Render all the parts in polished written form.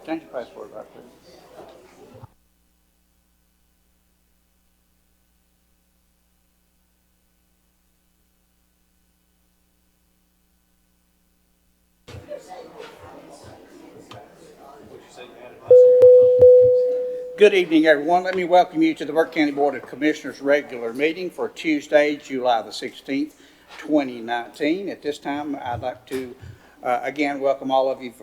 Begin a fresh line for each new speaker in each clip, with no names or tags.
Change your password right there. Good evening, everyone. Let me welcome you to the Burke County Board of Commissioners regular meeting for Tuesday, July the 16th, 2019. At this time, I'd like to again welcome all of you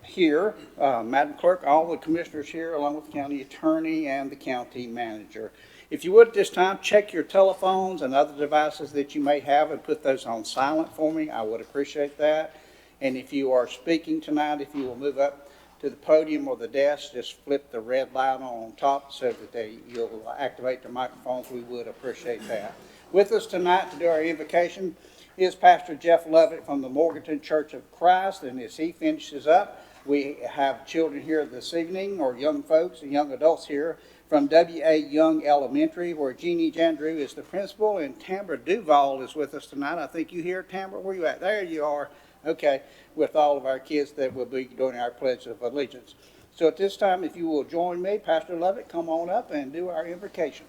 here. Madam Clerk, all the commissioners here, along with the county attorney and the county manager. If you would at this time, check your telephones and other devices that you may have and put those on silent for me. I would appreciate that. And if you are speaking tonight, if you will move up to the podium or the desk, just flip the red light on top so that you'll activate the microphones. We would appreciate that. With us tonight to do our invocation is Pastor Jeff Lovett from the Morganton Church of Christ, and as he finishes up, we have children here this evening, or young folks and young adults here from W.A. Young Elementary, where Jeannie Jandrew is the principal, and Tambra Duval is with us tonight. I think you here, Tambra. Where you at? There you are. Okay, with all of our kids that will be doing our Pledge of Allegiance. So at this time, if you will join me, Pastor Lovett, come on up and do our invocation.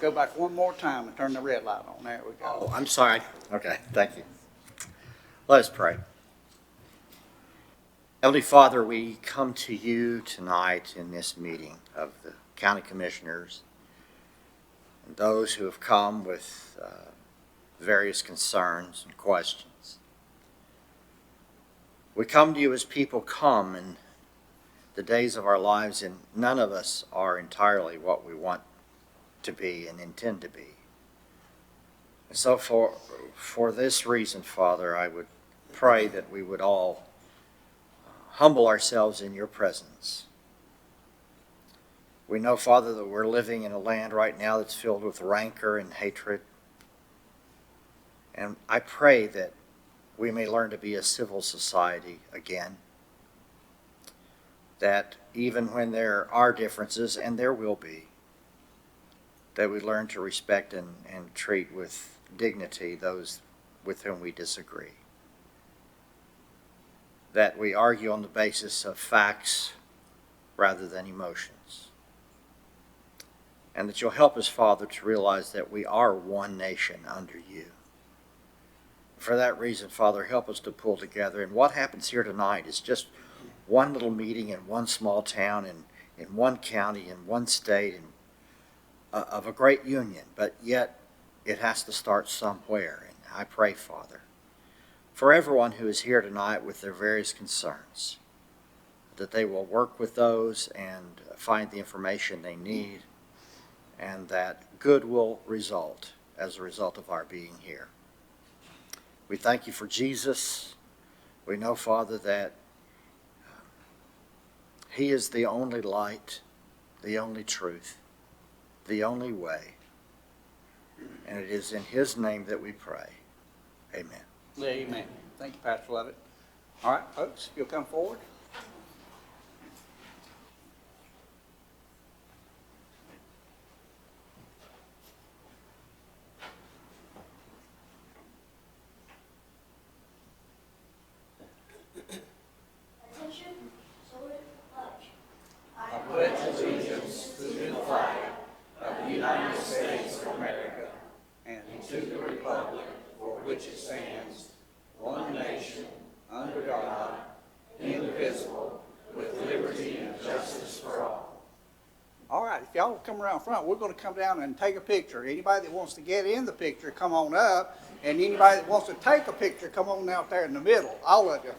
Go back one more time and turn the red light on. There we go.
Oh, I'm sorry. Okay, thank you. Let us pray. Heavenly Father, we come to you tonight in this meeting of the county commissioners and those who have come with various concerns and questions. We come to you as people come in the days of our lives, and none of us are entirely what we want to be and intend to be. And so for this reason, Father, I would pray that we would all humble ourselves in your presence. We know, Father, that we're living in a land right now that's filled with rancor and hatred. And I pray that we may learn to be a civil society again. That even when there are differences, and there will be, that we learn to respect and treat with dignity those with whom we disagree. That we argue on the basis of facts rather than emotions. And that you'll help us, Father, to realize that we are one nation under you. For that reason, Father, help us to pull together. And what happens here tonight is just one little meeting in one small town, in one county, in one state, and of a great union. But yet, it has to start somewhere. And I pray, Father, for everyone who is here tonight with their various concerns, that they will work with those and find the information they need, and that good will result as a result of our being here. We thank you for Jesus. We know, Father, that he is the only light, the only truth, the only way. And it is in his name that we pray. Amen.
Amen. Thank you, Pastor Lovett. All right, folks, you'll come forward. Y'all come around front. We're going to come down and take a picture. Anybody that wants to get in the picture, come on up. And anybody that wants to take a picture, come on out there in the middle. All of you.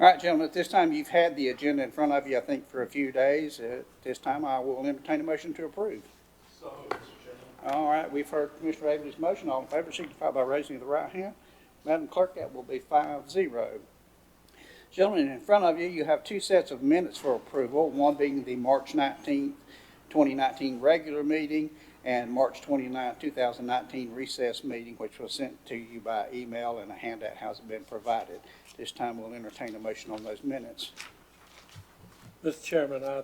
All right, gentlemen, at this time, you've had the agenda in front of you, I think, for a few days. At this time, I will entertain a motion to approve.
So, Mr. Chairman.
All right, we've heard Commissioner Avery's motion. All in favor, signify by raising the right hand. Madam Clerk, that will be 5-0. Gentlemen, in front of you, you have two sets of minutes for approval, one being the March 19th, 2019 regular meeting and March 29th, 2019 recess meeting, which was sent to you by email, and a handout has been provided. This time we'll entertain a motion on those minutes.
Mr. Chairman, I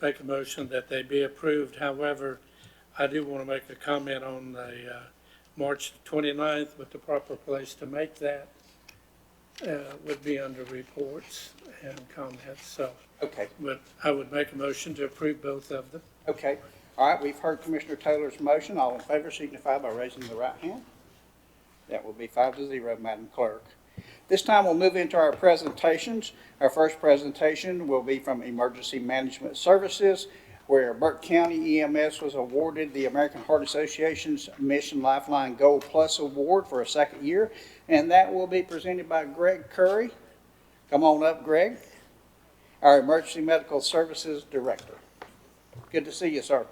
make a motion that they be approved. However, I do want to make a comment on the March 29th, but the proper place to make that would be under reports and comments. So,
Okay.
but I would make a motion to approve both of them.
Okay. All right, we've heard Commissioner Taylor's motion. All in favor signify by raising the right hand. That will be 5-0, Madam Clerk. This time we'll move into our presentations. Our first presentation will be from Emergency Management Services, where Burke County EMS was awarded the American Heart Association's Mission Lifeline Gold Plus Award for a second year, and that will be presented by Greg Curry. Come on up, Greg, our Emergency Medical Services Director. Good to see you, sir.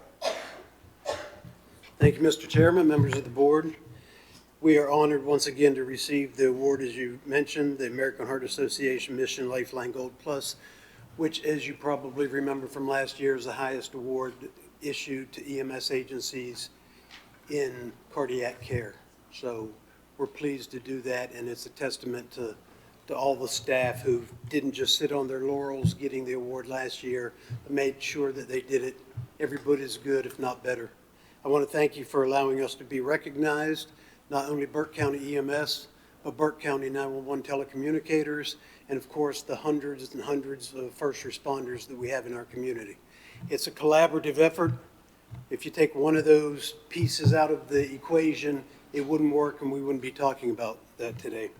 Thank you, Mr. Chairman, members of the board. We are honored once again to receive the award, as you mentioned, the American Heart Association Mission Lifeline Gold Plus, which, as you probably remember from last year, is the highest award issued to EMS agencies in cardiac care. So we're pleased to do that, and it's a testament to all the staff who didn't just sit on their laurels getting the award last year, but made sure that they did it every bit as good, if not better. I want to thank you for allowing us to be recognized, not only Burke County EMS, but Burke County 911 telecommunicators, and of course the hundreds and hundreds of first responders that we have in our community. It's a collaborative effort. If you take one of those pieces out of the equation, it wouldn't work and we wouldn't be talking about that today.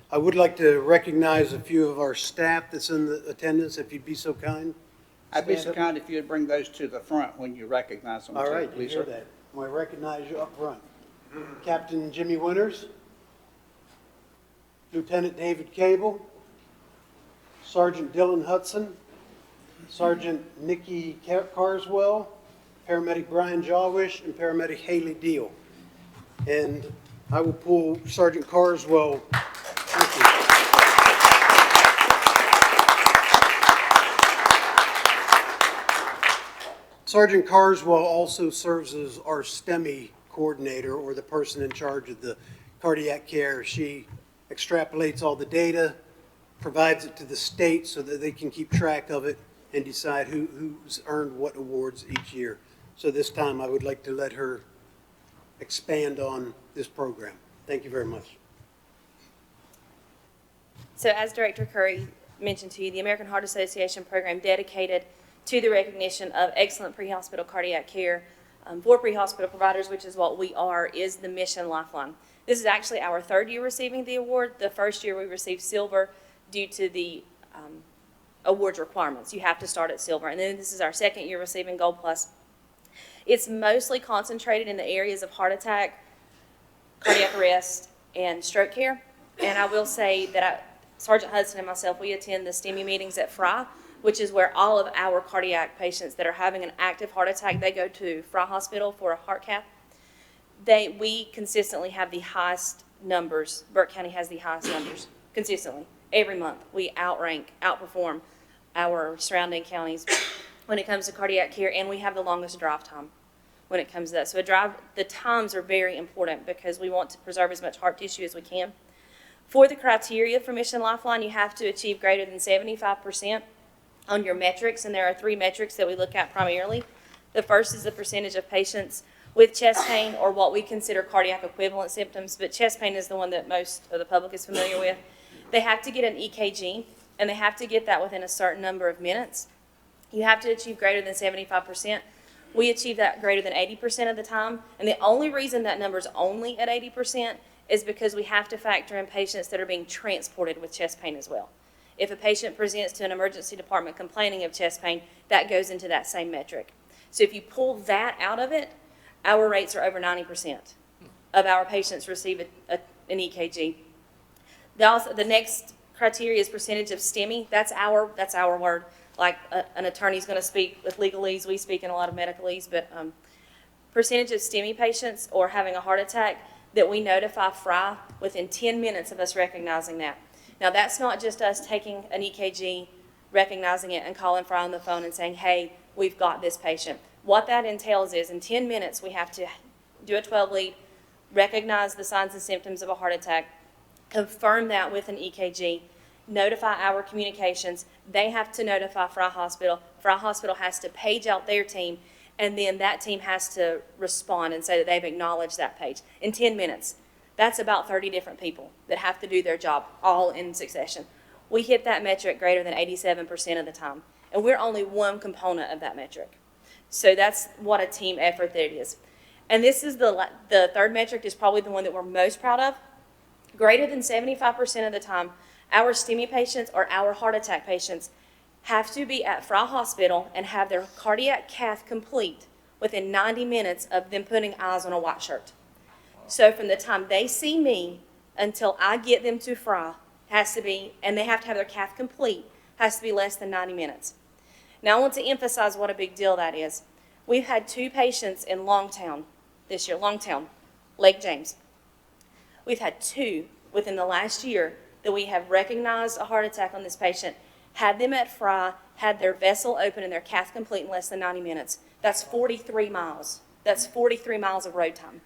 I would like to recognize a few of our staff that's in the attendance, if you'd be so kind.
I'd be so kind if you'd bring those to the front when you recognize them.
All right, you
please,
hear
sir.
that. I want to recognize you up front. Captain Jimmy Winters, Lieutenant David Cable, Sergeant Dylan Hudson, Sergeant Nikki Carswell, Paramedic Brian Jawish, and Paramedic Haley Deal. And I will pull Sergeant Carswell. Thank you. Sergeant Carswell also serves as our STEMI coordinator, or the person in charge of the cardiac care. She extrapolates all the data, provides it to the state so that they can keep track of it and decide who's earned what awards each year. So this time I would like to let her expand on this program. Thank you very much.
So as Director Curry mentioned to you, the American Heart Association program dedicated to the recognition of excellent pre-hospital cardiac care for pre-hospital providers, which is what we are, is the Mission Lifeline. This is actually our third year receiving the award. The first year we received silver due to the awards requirements. You have to start at silver. And then this is our second year receiving Gold Plus. It's mostly concentrated in the areas of heart attack, cardiac arrest, and stroke care. And I will say that Sergeant Hudson and myself, we attend the STEMI meetings at Fry, which is where all of our cardiac patients that are having an active heart attack, they go to Fry Hospital for a heart cath. We consistently have the highest numbers. Burke County has the highest numbers consistently. Every month, we outperform our surrounding counties when it comes to cardiac care, and we have the longest drive time when it comes to that. So the times are very important because we want to preserve as much heart tissue as we can. For the criteria for Mission Lifeline, you have to achieve greater than 75% on your metrics, and there are 3 metrics that we look at primarily. The first is the percentage of patients with chest pain, or what we consider cardiac equivalent symptoms, but chest pain is the one that most of the public is familiar with. They have to get an EKG, and they have to get that within a certain number of minutes. You have to achieve greater than 75%. We achieve that greater than 80% of the time, and the only reason that number is only at 80% is because we have to factor in patients that are being transported with chest pain as well. If a patient presents to an emergency department complaining of chest pain, that goes into that same metric. So if you pull that out of it, our rates are over 90% of our patients receive an EKG. The next criteria is percentage of STEMI. That's our word. Like an attorney's going to speak with legalese, we speak in a lot of medicalese, but percentage of STEMI patients or having a heart attack that we notify FRI within 10 minutes of us recognizing that. Now, that's not just us taking an EKG, recognizing it, and calling FRI on the phone and saying, hey, we've got this patient. What that entails is in 10 minutes, we have to do a 12 lead, recognize the signs and symptoms of a heart attack, confirm that with an EKG, notify our communications. They have to notify FRI Hospital. FRI Hospital has to page out their team, and then that team has to respond and say that they've acknowledged that page. In 10 minutes, that's about 30 different people that have to do their job all in succession. We hit that metric greater than 87% of the time, and we're only one component of that metric. So that's what a team effort that it is. And this is the third metric is probably the one that we're most proud of. Greater than 75% of the time, our STEMI patients or our heart attack patients have to be at FRI Hospital and have their cardiac cath complete within 90 minutes of them putting eyes on a white shirt. So from the time they see me until I get them to FRI has to be, and they have to have their cath complete, has to be less than 90 minutes. Now I want to emphasize what a big deal that is. We've had 2 patients in Longtown this year, Longtown, Lake James. We've had 2 within the last year that we have recognized a heart attack on this patient, had them at FRI, had their vessel open and their cath complete in less than 90 minutes. That's 43 miles. That's 43 miles of road time.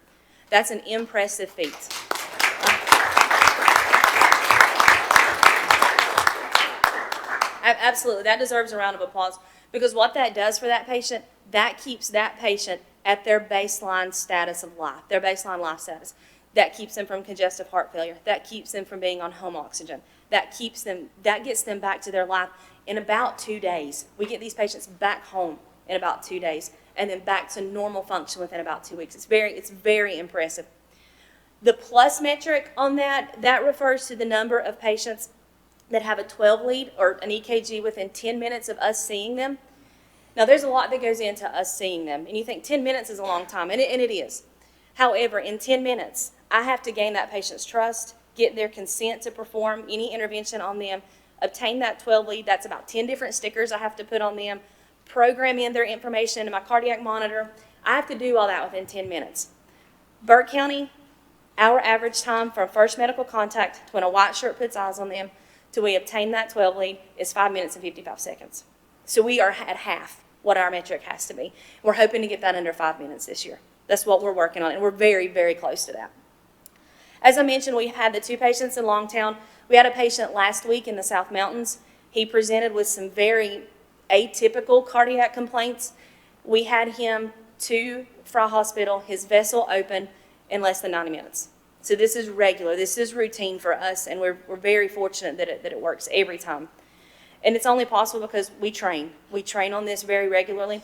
That's an impressive feat. Absolutely, that deserves a round of applause because what that does for that patient, that keeps that patient at their baseline status of life, their baseline life status. That keeps them from congestive heart failure. That keeps them from being on home oxygen. That gets them back to their life in about 2 days. We get these patients back home in about 2 days and then back to normal function within about 2 weeks. It's very impressive. The plus metric on that refers to the number of patients that have a 12 lead or an EKG within 10 minutes of us seeing them. Now, there's a lot that goes into us seeing them, and you think 10 minutes is a long time, and it is. However, in 10 minutes, I have to gain that patient's trust, get their consent to perform any intervention on them, obtain that 12 lead. That's about 10 different stickers I have to put on them, program in their information into my cardiac monitor. I have to do all that within 10 minutes. Burke County, our average time from first medical contact to when a white shirt puts eyes on them till we obtain that 12 lead is 5 minutes and 55 seconds. So we are at half what our metric has to be. We're hoping to get that under 5 minutes this year. That's what we're working on, and we're very, very close to that. As I mentioned, we had the 2 patients in Longtown. We had a patient last week in the South Mountains. He presented with some very atypical cardiac complaints. We had him to FRI Hospital, his vessel open in less than 90 minutes. So this is regular. This is routine for us, and we're very fortunate that it works every time. And it's only possible because we train. We train on this very regularly.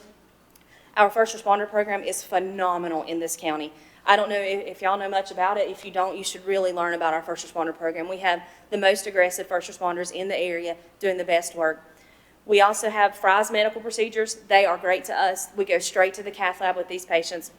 Our first responder program is phenomenal in this county. I don't know if y'all know much about it. If you don't, you should really learn about our first responder program. We have the most aggressive first responders in the area doing the best work. We also have FRI's medical procedures. They are great to us. We go straight to the cath lab with these patients.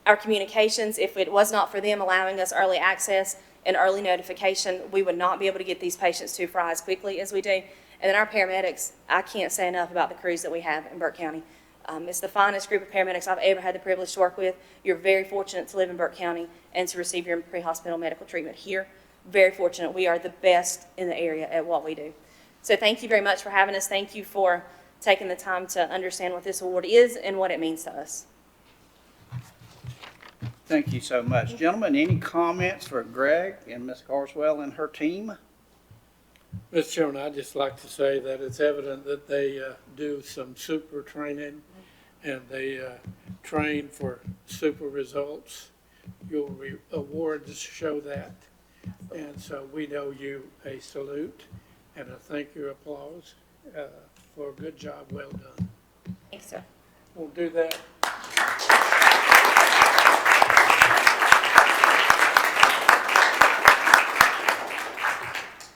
Our communications, if it was not for them allowing us early access and early notification, we would not be able to get these patients to FRI as quickly as we do. And then our paramedics, I can't say enough about the crews that we have in Burke County. It's the finest group of paramedics I've ever had the privilege to work with. You're very fortunate to live in Burke County and to receive your pre-hospital medical treatment here. Very fortunate. We are the best in the area at what we do. So thank you very much for having us. Thank you for taking the time to understand what this award is and what it means to us.
Thank you so much. Gentlemen, any comments for Greg and Ms. Carswell and her team?
Mr. Chairman, I'd just like to say that it's evident that they do some super training and they train for super results. Your awards show that. And so we owe you a salute and a thank you applause for a good job well done.
Thanks, sir.
We'll do that.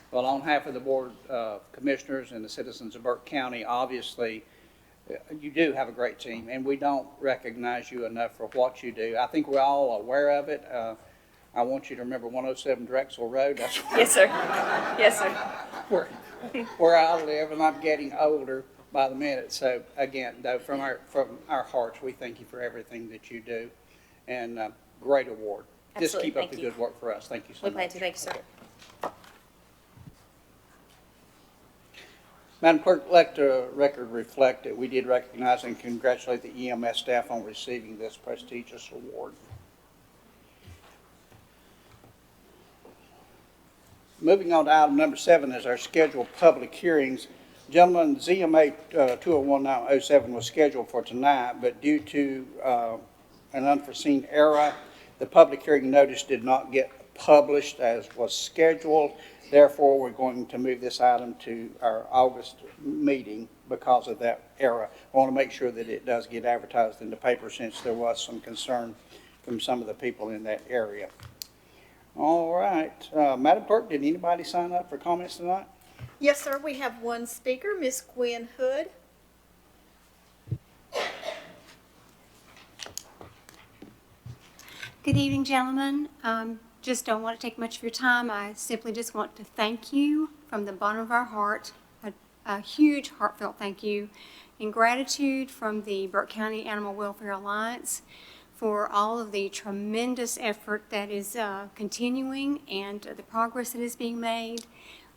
Well, on behalf of the Board of Commissioners and the citizens of Burke County, obviously, you do have a great team, and we don't recognize you enough for what you do. I think we're all aware of it. I want you to remember 107 Drexel Road. That's
Yes, sir. Yes, sir.
where I live, and I'm getting older by the minute. So again, though, from our hearts, we thank you for everything that you do, and great award. Just
Absolutely.
keep up
Thank
the
you.
good work for us. Thank you so
We
much.
plan to. Thank you, sir.
Okay. Madam Clerk, let the record reflect that we did recognize and congratulate the EMS staff on receiving this prestigious award. Moving on to item number 7 is our scheduled public hearings. Gentlemen, ZMA 201907 was scheduled for tonight, but due to an unforeseen error, the public hearing notice did not get published as was scheduled. Therefore, we're going to move this item to our August meeting because of that error. I want to make sure that it does get advertised in the paper since there was some concern from some of the people in that area. All right. Madam Clerk, did anybody sign up for comments tonight?
Yes, sir. We have one speaker, Miss Gwen Hood.
Good evening, gentlemen. Just don't want to take much of your time. I simply just want to thank you from the bottom of our heart, a huge heartfelt thank you in gratitude from the Burke County Animal Welfare Alliance for all of the tremendous effort that is continuing and the progress that is being made.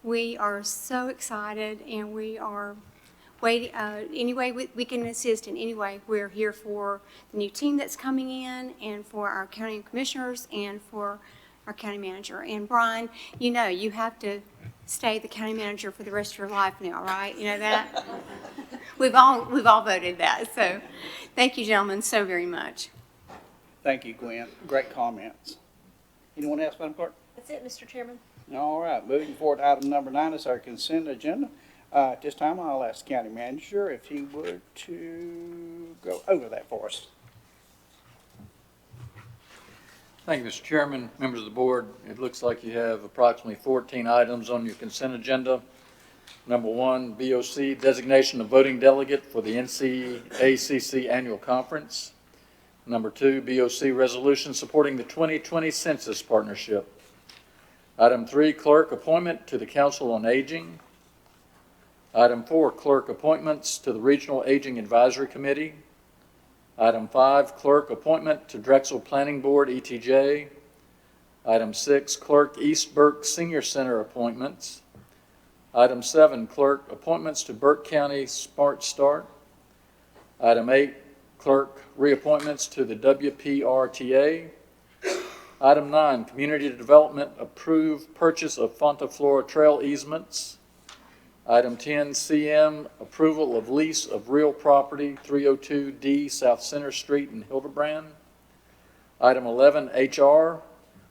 We are so excited, and we are waiting. Any way we can assist in any way, we're here for the new team that's coming in, and for our county commissioners, and for our county manager. And Brian, you know, you have to stay the county manager for the rest of your life now, right? You know that? We've all voted that. So thank you, gentlemen, so very much.
Thank you, Gwen. Great comments. Anyone else, Madam Clerk?
That's it, Mr. Chairman.
All right, moving forward to item number 9 is our consent agenda. At this time, I'll ask the county manager if he would to go over that for us.
Thank you, Mr. Chairman, members of the board. It looks like you have approximately 14 items on your consent agenda. Number 1, BOC, designation of voting delegate for the NCACC annual conference. Number 2, BOC, resolution supporting the 2020 census partnership. Item 3, clerk appointment to the Council on Aging. Item 4, clerk appointments to the Regional Aging Advisory Committee. Item 5, clerk appointment to Drexel Planning Board, ETJ. Item 6, clerk East Burke Senior Center appointments. Item 7, clerk appointments to Burke County Smart Start. Item 8, clerk reappointments to the WPRTA. Item 9, community development approved purchase of Fontaflora Trail easements. Item 10, CM, approval of lease of real property, 302D South Center Street in Hildebrand. Item 11, HR.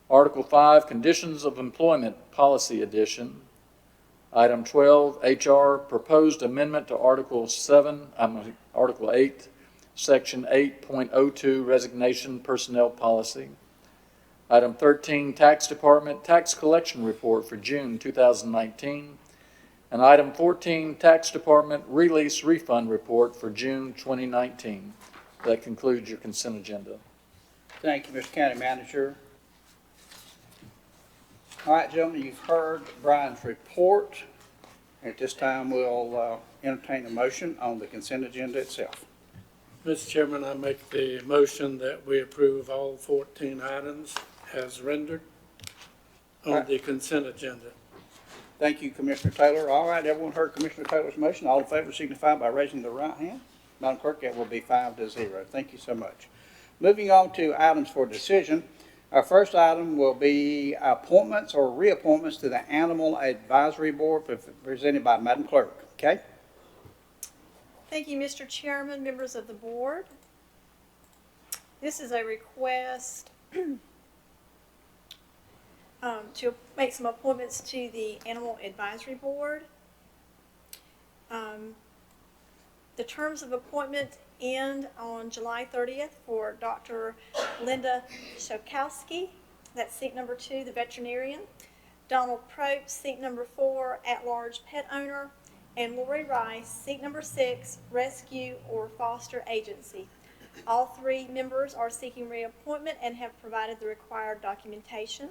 Article 5, conditions of employment policy addition. Item 12, HR, proposed amendment to Article 8, Section 8.02, resignation personnel policy. Item 13, Tax Department tax collection report for June 2019. And item 14, Tax Department release refund report for June 2019. That concludes your consent agenda.
Thank you, Mr. County Manager. All right, gentlemen, you've heard Brian's report. At this time, we'll entertain a motion on the consent agenda itself.
Mr. Chairman, I make the motion that we approve all 14 items as rendered on the consent agenda.
Thank you, Commissioner Taylor. All right, everyone heard Commissioner Taylor's motion. All in favor signify by raising the right hand. Madam Clerk, that will be 5-0. Thank you so much. Moving on to items for decision. Our first item will be appointments or reappointments to the Animal Advisory Board presented by Madam Clerk. Okay?
Thank you, Mr. Chairman, members of the board. This is a request to make some appointments to the Animal Advisory Board. The terms of appointment end on July 30th for Dr. Linda Shokowski, that's seat number 2, the veterinarian, Donald Probst, seat number 4, at-large pet owner, and Lori Rice, seat number 6, rescue or foster agency. All three members are seeking reappointment and have provided the required documentation.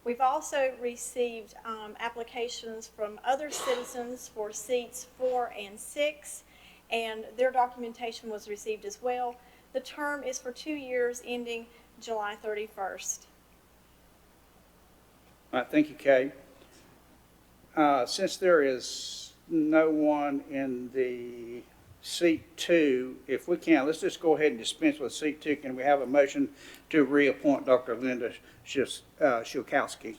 We've also received applications from other citizens for seats 4 and 6, and their documentation was received as well. The term is for 2 years, ending July 31st.
All right, thank you, Kay. Since there is no one in the seat 2, if we can, let's just go ahead and dispense with seat 2. Can we have a motion to reappoint Dr. Linda Shilkowski?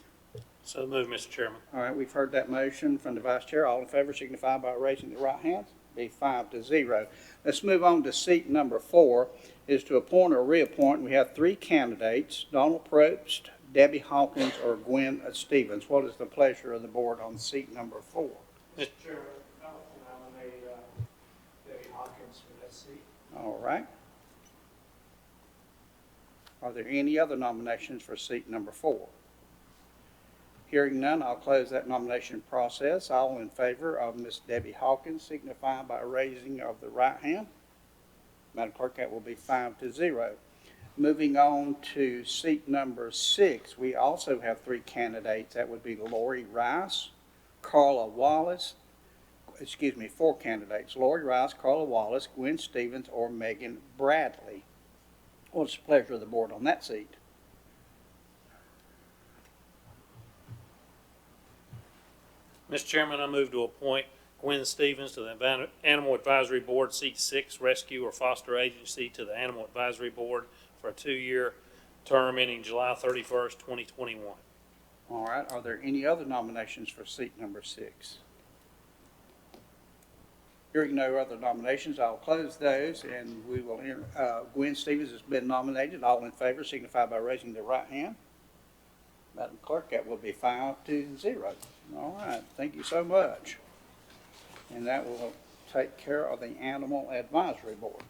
So moved, Mr. Chairman.
All right, we've heard that motion from the vice chair. All in favor signify by raising the right hand. Be 5-0. Let's move on to seat number 4, is to appoint or reappoint. We have 3 candidates, Donald Probst, Debbie Hawkins, or Gwen Stevens. What is the pleasure of the board on seat number 4?
Mr. Chairman, I would nominate Debbie Hawkins for that seat.
All right. Are there any other nominations for seat number 4? Hearing none, I'll close that nomination process. All in favor of Miss Debbie Hawkins signify by raising of the right hand. Madam Clerk, that will be 5-0. Moving on to seat number 6, we also have 3 candidates. That would be Lori Rice, Carla Wallace, 4 candidates, Lori Rice, Carla Wallace, Gwen Stevens, or Megan Bradley. What's the pleasure of the board on that seat?
Mr. Chairman, I move to appoint Gwen Stevens to the Animal Advisory Board, seat 6, Rescue or Foster Agency, to the Animal Advisory Board for a 2-year term ending July 31st, 2021.
All right, are there any other nominations for seat number 6? Hearing no other nominations, I'll close those, and we will, Gwen Stevens has been nominated. All in favor signify by raising their right hand. Madam Clerk, that will be 5-0. All right, thank you so much. And that will take care of the Animal Advisory Board.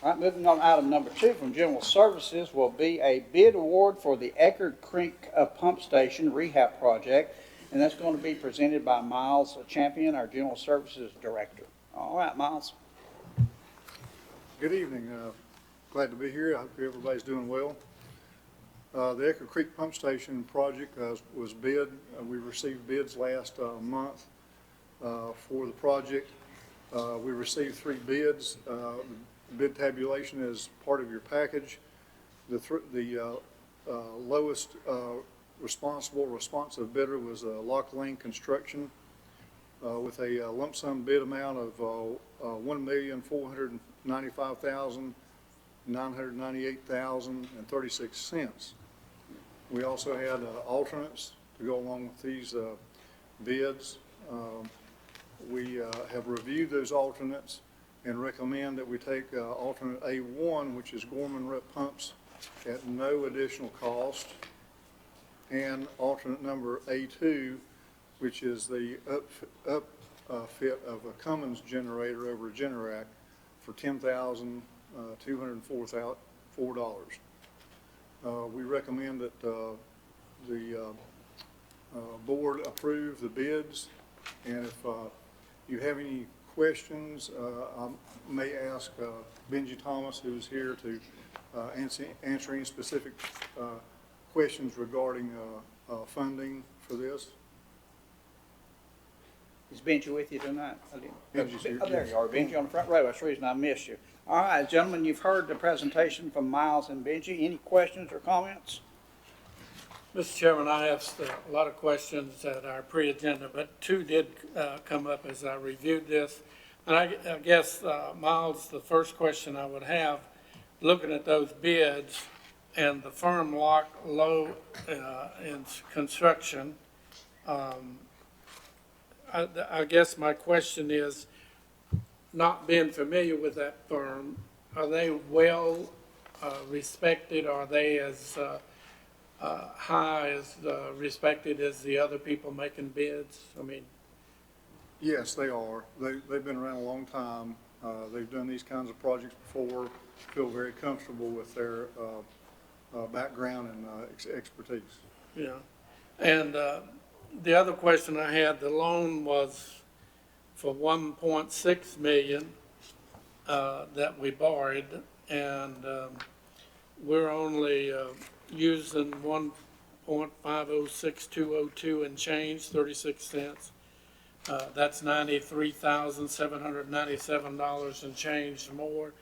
All right, moving on to item number 2 from General Services will be a bid award for the Eckerd Creek Pump Station Rehab Project, and that's going to be presented by Miles Champion, our General Services Director. All right, Miles.
Good evening. Glad to be here. I hope everybody's doing well. The Eckerd Creek Pump Station project was bid. We received bids last month for the project. We received 3 bids. The bid tabulation is part of your package. The lowest responsive bidder was Lock Lane Construction with a lump sum bid amount of $1,495,998.36. We also had alternates to go along with these bids. We have reviewed those alternates and recommend that we take alternate A1, which is Gorman Rep Pumps, at no additional cost, and alternate number A2, which is the upfit of a Cummins generator over a Generac for $10,204. We recommend that the board approve the bids, and if you have any questions, I may ask Benji Thomas, who's here, to answer any specific questions regarding funding for this.
Is Benji with you tonight?
Benji's here.
Oh, there you are, Benji, on the front row. That's the reason I missed you. All right, gentlemen, you've heard the presentation from Miles and Benji. Any questions or comments?
Mr. Chairman, I asked a lot of questions at our pre-agenda, but 2 did come up as I reviewed this. And I guess, Miles, the first question I would have, looking at those bids and the firm Lock Low in construction, I guess my question is, not being familiar with that firm, are they well respected? Are they as high as respected as the other people making bids? I mean,
Yes, they are. They've been around a long time. They've done these kinds of projects before, feel very comfortable with their background and expertise.
yeah. And the other question I had, the loan was for $1.6 million. that we borrowed, and we're only using 1.506202 and change, 36 cents. That's $93,797 and change more.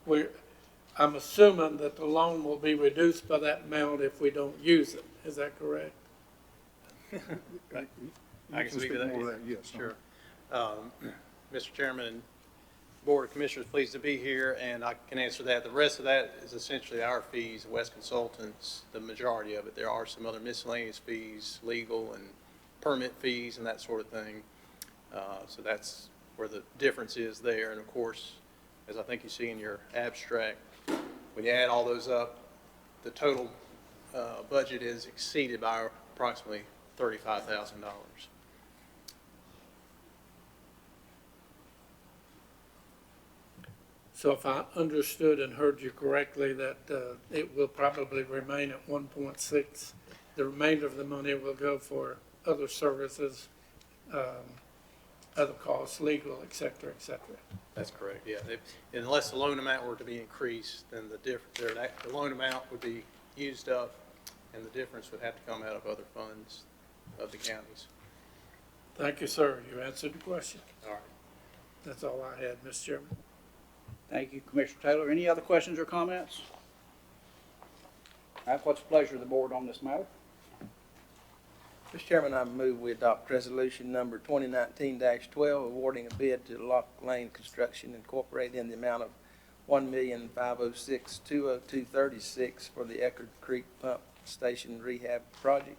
We're, I'm assuming that the loan will be reduced by that amount if we don't use it. Is that correct?
I can speak to that.
More of that, yes.
Sure. Mr. Chairman and Board of Commissioners, pleased to be here, and I can answer that. The rest of that is essentially our fees, West Consultants, the majority of it. There are some other miscellaneous fees, legal and permit fees and that sort of thing. So that's where the difference is there. And of course, as I think you see in your abstract, when you add all those up, the total budget is exceeded by approximately $35,000.
So if I understood and heard you correctly, that it will probably remain at 1.6. The remainder of the money will go for other services, other costs, legal, et cetera, et cetera.
That's correct, yeah. Unless the loan amount were to be increased, then the loan amount would be used up, and the difference would have to come out of other funds of the counties.
Thank you, sir. You answered the question.
All right.
That's all I had, Mr. Chairman.
Thank you, Commissioner Taylor. Any other questions or comments? All right, what's the pleasure of the board on this matter?
Mr. Chairman, I move we adopt resolution number 2019-12, awarding a bid to Lock Lane Construction Incorporated in the amount of $1,506,202.36 for the Eckerd Creek Pump Station Rehab Project.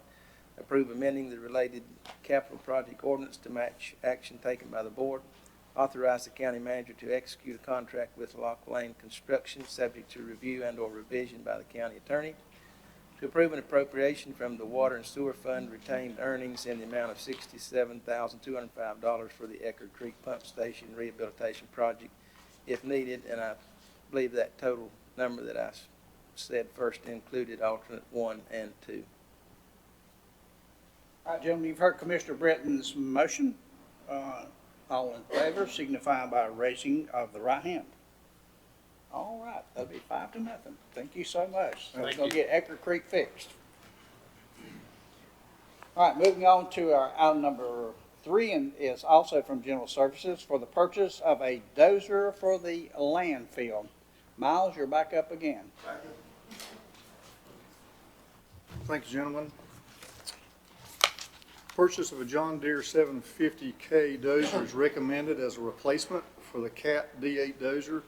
Approve amending the related capital project ordinance to match action taken by the board. Authorize the county manager to execute a contract with Lock Lane Construction, subject to review and/or revision by the county attorney. To approve an appropriation from the Water and Sewer Fund retained earnings in the amount of $67,205 for the Eckerd Creek Pump Station Rehabilitation Project, if needed, and I believe that total number that I said first included alternate 1 and 2.
All right, gentlemen, you've heard Commissioner Britton's motion. All in favor signify by raising of the right hand. All right, that'll be 5-0. Thank you so much. So we're
Thank
gonna
you.
get Eckerd Creek fixed. All right, moving on to our item number 3, and is also from General Services for the purchase of a dozer for the landfill. Miles, you're back up again.
Thank you, gentlemen. Purchase of a John Deere 750K dozer is recommended as a replacement for the CAT D8 dozer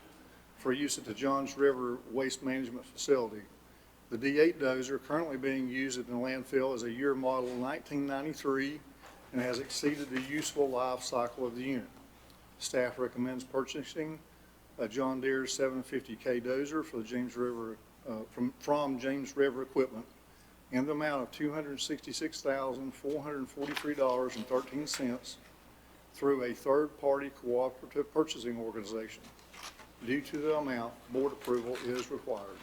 for use at the Johns River Waste Management Facility. The D8 dozer currently being used at the landfill is a year model 1993 and has exceeded the useful life cycle of the unit. Staff recommends purchasing a John Deere 750K dozer for the James River, from James River Equipment in the amount of $266,443.13 through a third-party cooperative purchasing organization. Due to the amount, board approval is required.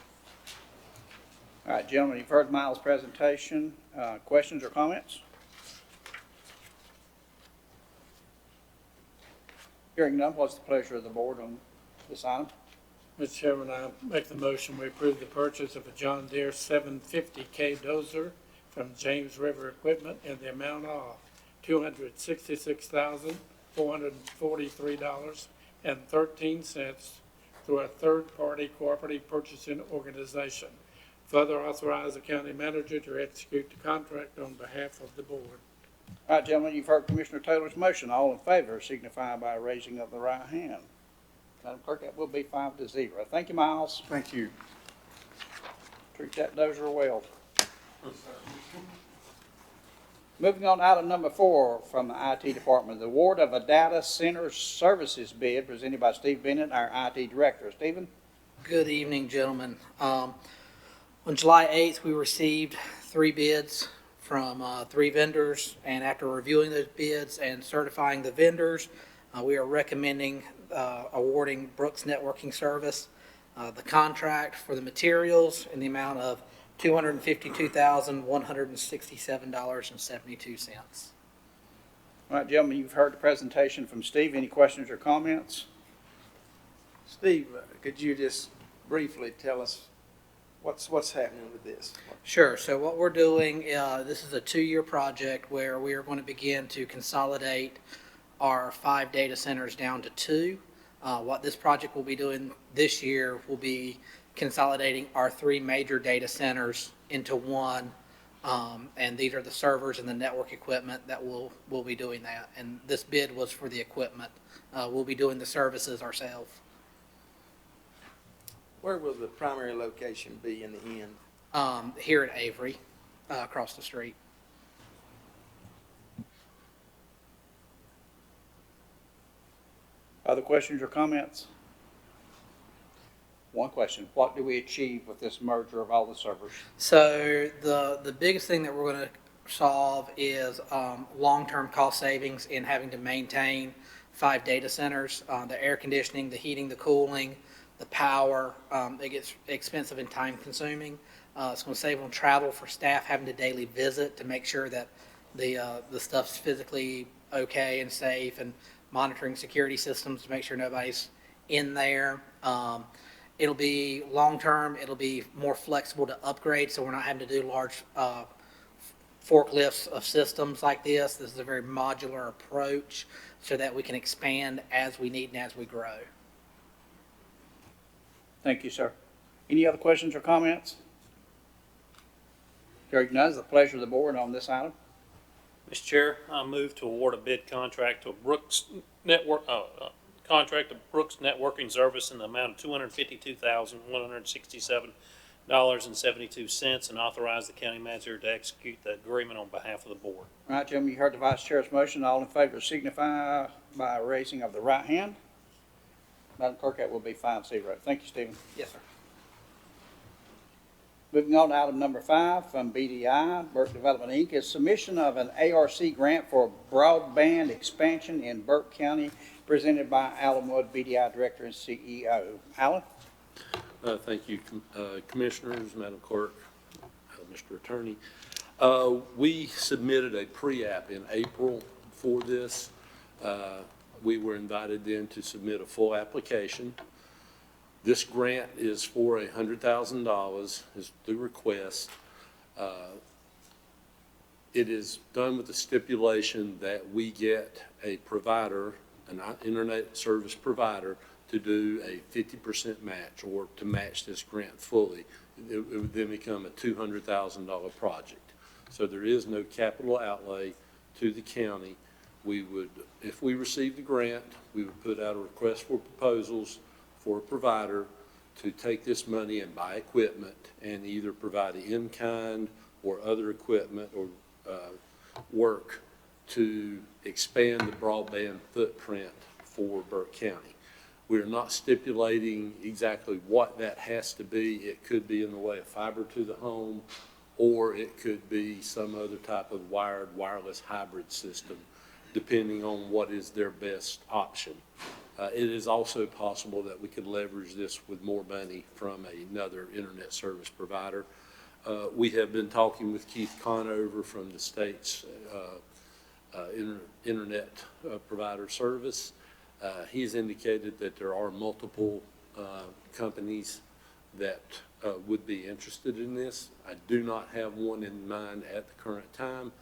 All right, gentlemen, you've heard Miles' presentation. Questions or comments? Hearing none, what's the pleasure of the board on this item?
Mr. Chairman, I make the motion we approve the purchase of a John Deere 750K dozer from James River Equipment in the amount of $266,443.13 through a third-party cooperative purchasing organization. Further authorize the county manager to execute the contract on behalf of the board.
All right, gentlemen, you've heard Commissioner Taylor's motion. All in favor signify by raising of the right hand. Madam Clerk, that will be 5-0. Thank you, Miles.
Thank you.
Treat that dozer well. Moving on to item number 4 from the IT department, the award of a data center services bid presented by Steve Bennett, our IT director. Stephen?
Good evening, gentlemen. On July 8th, we received 3 bids from 3 vendors, and after reviewing those bids and certifying the vendors, we are recommending awarding Brooks Networking Service the contract for the materials in the amount of $252,167.72.
All right, gentlemen, you've heard the presentation from Steve. Any questions or comments?
Steve, could you just briefly tell us what's happening with this?
Sure. So what we're doing, this is a 2-year project where we are going to begin to consolidate our 5 data centers down to 2. What this project will be doing this year will be consolidating our 3 major data centers into one. And these are the servers and the network equipment that will be doing that. And this bid was for the equipment. We'll be doing the services ourselves.
Where will the primary location be in the end?
Here at Avery, across the street.
Other questions or comments? One question, what do we achieve with this merger of all the servers?
So the biggest thing that we're going to solve is long-term cost savings in having to maintain 5 data centers. The air conditioning, the heating, the cooling, the power, it gets expensive and time-consuming. It's going to save on travel for staff having to daily visit to make sure that the stuff's physically okay and safe, and monitoring security systems to make sure nobody's in there. It'll be long-term, it'll be more flexible to upgrade, so we're not having to do large forklifts of systems like this. This is a very modular approach so that we can expand as we need and as we grow.
Thank you, sir. Any other questions or comments? Hearing none, it's the pleasure of the board on this item.
Mr. Chair, I move to award a bid contract to Brooks Network, Brooks Networking Service in the amount of $252,167.72 and authorize the county manager to execute the agreement on behalf of the board.
All right, gentlemen, you heard the vice chair's motion. All in favor signify by raising of the right hand. Madam Clerk, that will be 5-0. Thank you, Stephen.
Yes, sir.
Moving on to item number 5 from BDI, Burke Development, Inc., is submission of an ARC grant for broadband expansion in Burke County, presented by Alan Wood, BDI Director and CEO. Alan?
Thank you, Commissioners, Madam Clerk, Mr. Attorney. We submitted a pre-app in April for this. We were invited then to submit a full application. This grant is for $100,000 is the request. It is done with the stipulation that we get a provider, an internet service provider, to do a 50% match, or to match this grant fully. It would then become a $200,000 project. So there is no capital outlay to the county. We would, if we receive the grant, we would put out a request for proposals for a provider to take this money and buy equipment and either provide the in-kind or other equipment or work to expand the broadband footprint for Burke County. We're not stipulating exactly what that has to be. It could be in the way of fiber to the home, or it could be some other type of wired, wireless hybrid system, depending on what is their best option. It is also possible that we could leverage this with more money from another internet service provider. We have been talking with Keith Conover from the state's internet provider service. He's indicated that there are multiple companies that would be interested in this. I do not have one in mind at the current time,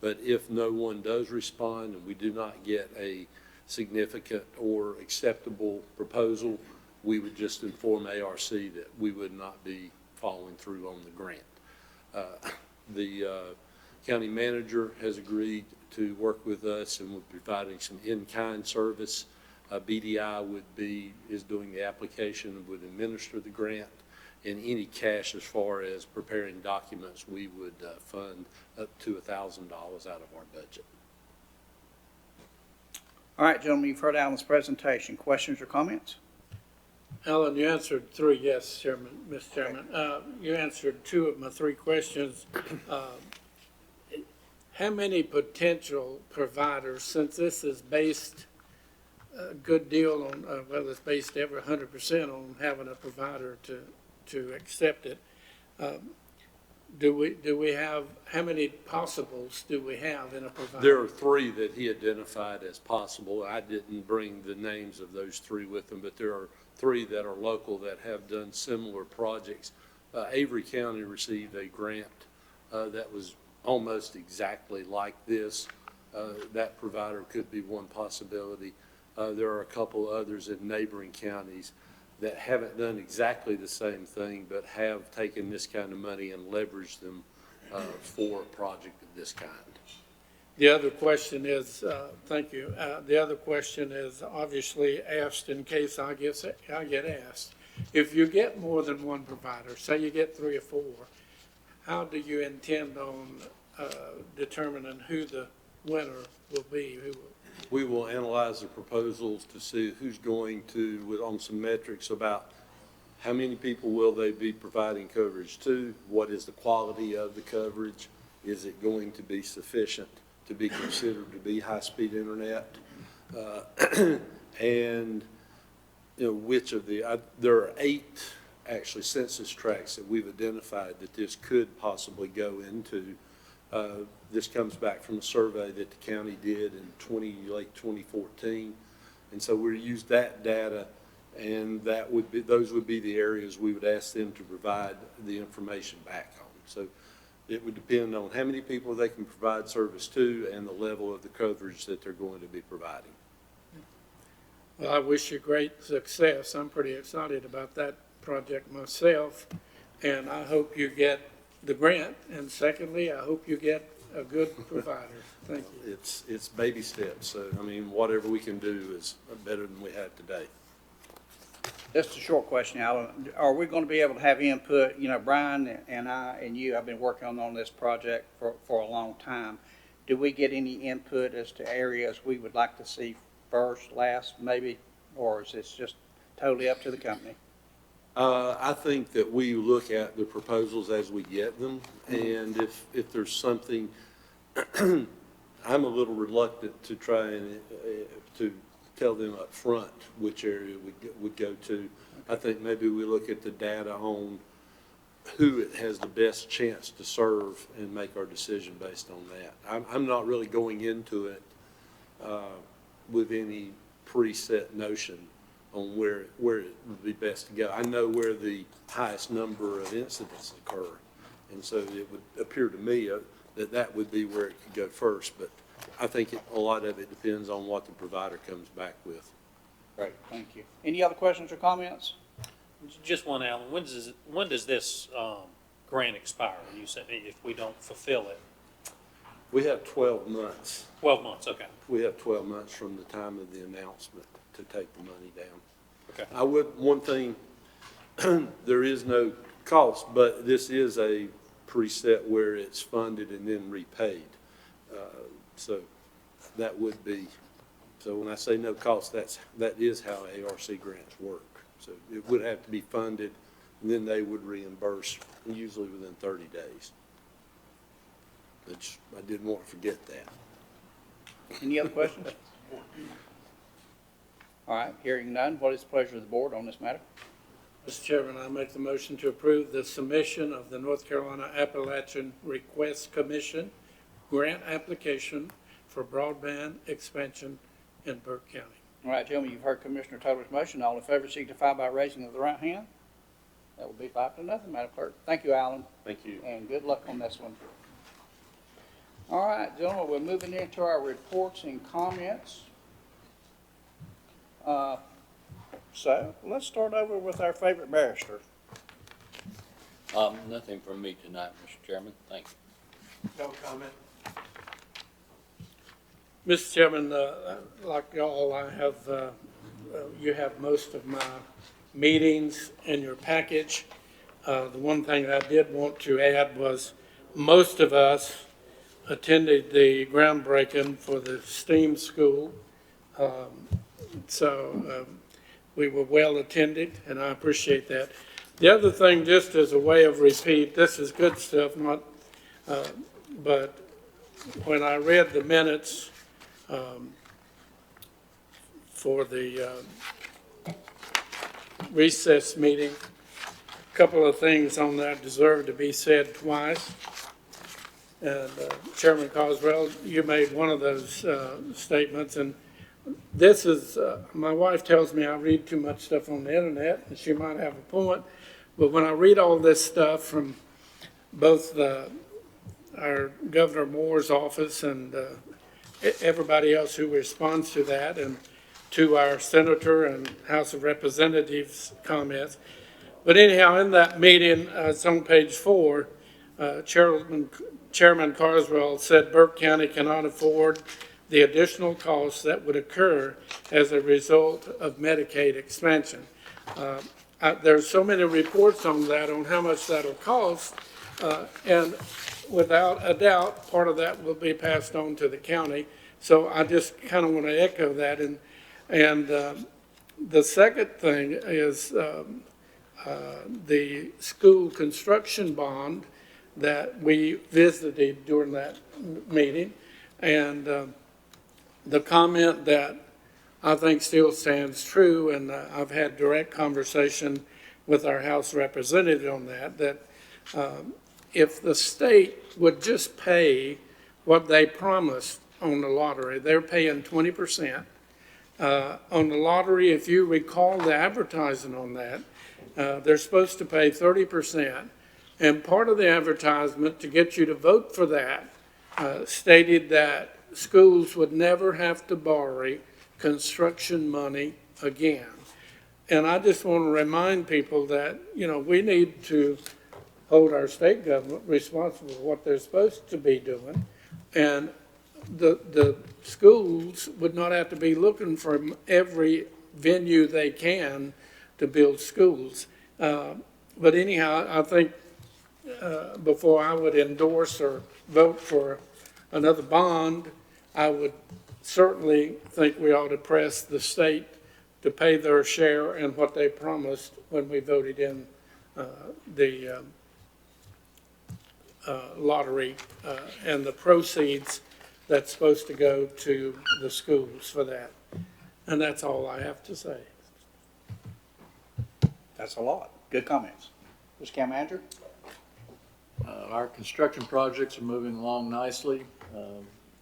but if no one does respond and we do not get a significant or acceptable proposal, we would just inform ARC that we would not be following through on the grant. The county manager has agreed to work with us and will be providing some in-kind service. BDI is doing the application and would administer the grant, and any cash as far as preparing documents, we would fund up to $1,000 out of our budget.
All right, gentlemen, you've heard Alan's presentation. Questions or comments?
Alan, you answered 3 yes, Chairman, Mr. Chairman. You answered 2 of my 3 questions. How many potential providers, since this is based a good deal on, well, it's based every 100% on having a provider to accept it, do we have, how many possibles do we have in a provider?
There are 3 that he identified as possible. I didn't bring the names of those 3 with him, but there are three that are local that have done similar projects. Avery County received a grant that was almost exactly like this. That provider could be one possibility. There are a couple others in neighboring counties that haven't done exactly the same thing, but have taken this kind of money and leveraged them for a project of this kind.
The other question is, thank you. The other question is obviously asked in case I get asked. If you get more than one provider, say you get 3 or 4, how do you intend on determining who the winner will be?
We will analyze the proposals to see who's going to, on some metrics about how many people will they be providing coverage to, what is the quality of the coverage, is it going to be sufficient to be considered to be high-speed internet, and which of the, there are 8 actually census tracts that we've identified that this could possibly go into. This comes back from a survey that the county did in late 2014. And so we'll use that data, and those would be the areas we would ask them to provide the information back on. So it would depend on how many people they can provide service to and the level of the coverage that they're going to be providing.
Well, I wish you great success. I'm pretty excited about that project myself, and I hope you get the grant, and secondly, I hope you get a good provider. Thank you.
It's baby steps, so I mean, whatever we can do is better than we have today.
Just a short question, Alan. Are we going to be able to have input? You know, Brian and I and you have been working on this project for a long time. Do we get any input as to areas we would like to see first, last, maybe, or is this just totally up to the company?
I think that we look at the proposals as we get them, and if there's something, I'm a little reluctant to try and to tell them up front which area would go to. I think maybe we look at the data on who it has the best chance to serve and make our decision based on that. I'm not really going into it with any preset notion on where it would be best to go. I know where the highest number of incidents occur, and so it would appear to me that would be where it could go first, but I think a lot of it depends on what the provider comes back with.
Great, thank you. Any other questions or comments?
Just one, Alan. When does this grant expire? You said if we don't fulfill it.
We have 12 months.
12 months, okay.
We have 12 months from the time of the announcement to take the money down.
Okay.
One thing, there is no cost, but this is a preset where it's funded and then repaid. So that would be, so when I say no cost, that is how ARC grants work. So it would have to be funded, and then they would reimburse, usually within 30 days. I didn't want to forget that.
Any other questions? All right, hearing none, what is the pleasure of the board on this matter?
Mr. Chairman, I make the motion to approve the submission of the North Carolina Appalachian Request Commission grant application for broadband expansion in Burke County.
All right, gentlemen, you've heard Commissioner Taylor's motion. All in favor signify by raising of the right hand. That will be 5-0, Madam Clerk. Thank you, Alan.
Thank you.
And good luck on this one. All right, gentlemen, we're moving into our reports and comments. So let's start over with our favorite barrister.
Nothing from me tonight, Mr. Chairman. Thank you.
No comment.
Mr. Chairman, like y'all, you have most of my meetings in your package. The one thing I did want to add was most of us attended the groundbreaking for the STEAM school. So we were well attended, and I appreciate that. The other thing, just as a way of repeat, this is good stuff, but when I read the minutes for the recess meeting, a couple of things on that deserve to be said twice. And Chairman Coswell, you made one of those statements, and this is, my wife tells me I read too much stuff on the internet, and she might have a point, but when I read all this stuff from both our Governor Moore's office and everybody else who responds to that, and to our Senator and House of Representatives comments. But anyhow, in that meeting, it's on page 4, Chairman Carswell said Burke County cannot afford the additional costs that would occur as a result of Medicaid expansion. There's so many reports on that, on how much that'll cost, and without a doubt, part of that will be passed on to the county. So I just kind of want to echo that. And the second thing is the school construction bond that we visited during that meeting. And the comment that I think still stands true, and I've had direct conversation with our House representative on that if the state would just pay what they promised on the lottery, they're paying 20%. On the lottery, if you recall the advertising on that, they're supposed to pay 30%. And part of the advertisement to get you to vote for that stated that schools would never have to borrow construction money again. And I just want to remind people that, we need to hold our state government responsible for what they're supposed to be doing. And the schools would not have to be looking for every venue they can to build schools. But anyhow, I think before I would endorse or vote for another bond, I would certainly think we ought to press the state to pay their share and what they promised when we voted in the lottery and the proceeds that's supposed to go to the schools for that. And that's all I have to say.
That's a lot. Good comments. Mr. County Manager?
Our construction projects are moving along nicely.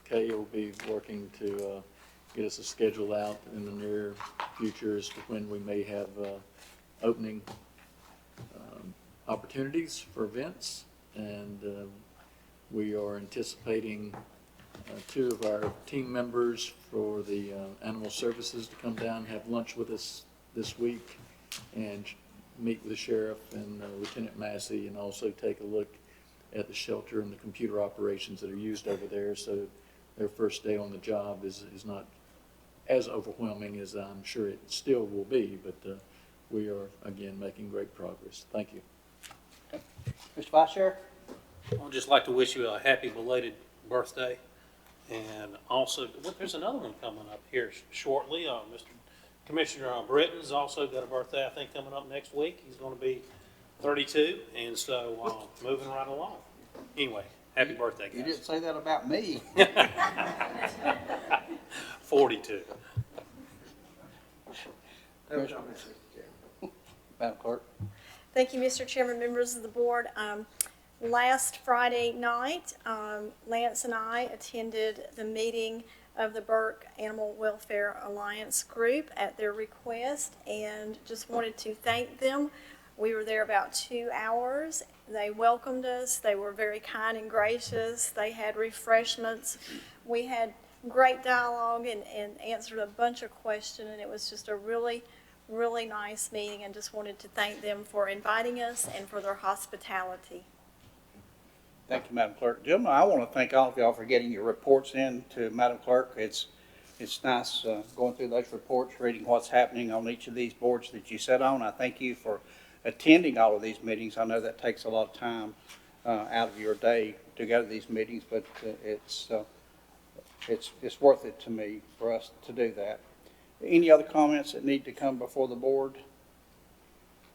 Kay will be working to get us a schedule out in the near future as to when we may have opening opportunities for events. And we are anticipating 2 of our team members for the animal services to come down and have lunch with us this week and meet with the sheriff and Lieutenant Massey, and also take a look at the shelter and the computer operations that are used over there. So their first day on the job is not as overwhelming as I'm sure it still will be, but we are, again, making great progress. Thank you.
Okay. Mr. Vice Chair?
I'd just like to wish you a happy belated birthday. And also, there's another one coming up here shortly. Mr. Commissioner Britton's also got a birthday, I think, coming up next week. He's going to be 32, and so moving right along. Anyway, happy birthday, guys.
You didn't say that about me.
42.
Madam Clerk?
Thank you, Mr. Chairman, members of the board. Last Friday night, Lance and I attended the meeting of the Burke Animal Welfare Alliance group at their request, and just wanted to thank them. We were there about 2 hours. They welcomed us. They were very kind and gracious. They had refreshments. We had great dialogue and answered a bunch of questions, and it was just a really nice meeting, and just wanted to thank them for inviting us and for their hospitality.
Thank you, Madam Clerk. Gentlemen, I want to thank all of y'all for getting your reports in to Madam Clerk. It's nice going through those reports, reading what's happening on each of these boards that you sit on. I thank you for attending all of these meetings. I know that takes a lot of time out of your day to go to these meetings, but it's worth it to me for us to do that. Any other comments that need to come before the board?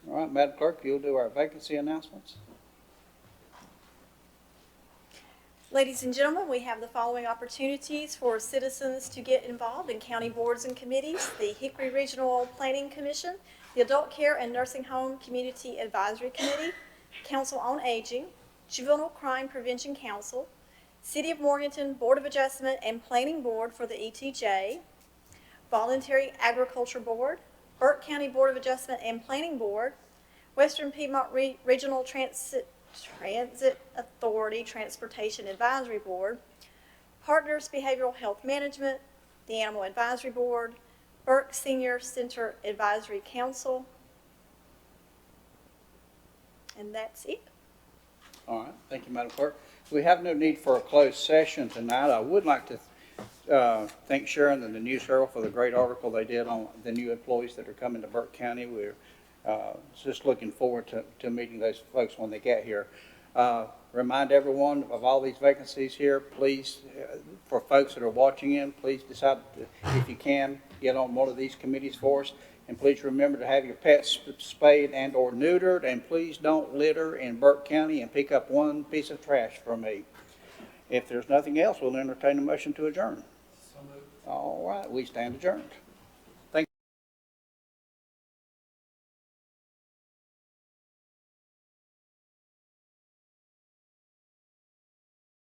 All right, Madam Clerk, you'll do our vacancy announcements.
Ladies and gentlemen, we have the following opportunities for citizens to get involved in county boards and committees: the Hickory Regional Planning Commission, the Adult Care and Nursing Home Community Advisory Committee, Council on Aging, Juvenile Crime Prevention Council, City of Morganton Board of Adjustment and Planning Board for the ETJ, Voluntary Agriculture Board, Burke County Board of Adjustment and Planning Board, Western Piedmont Regional Transit Authority Transportation Advisory Board, Partners Behavioral Health Management, the Animal Advisory Board, Burke Senior Center Advisory Council, and that's it.
All right, thank you, Madam Clerk. We have no need for a closed session tonight. I would like to thank Sharon and the News Herald for the great article they did on the new employees that are coming to Burke County. We're just looking forward to meeting those folks when they get here. Remind everyone of all these vacancies here. Please, for folks that are watching in, please decide to, if you can, get on one of these committees for us. And please remember to have your pets spayed and or neutered, and please don't litter in Burke County, and pick up one piece of trash from me. If there's nothing else, we'll entertain a motion to adjourn. All right, we stand adjourned.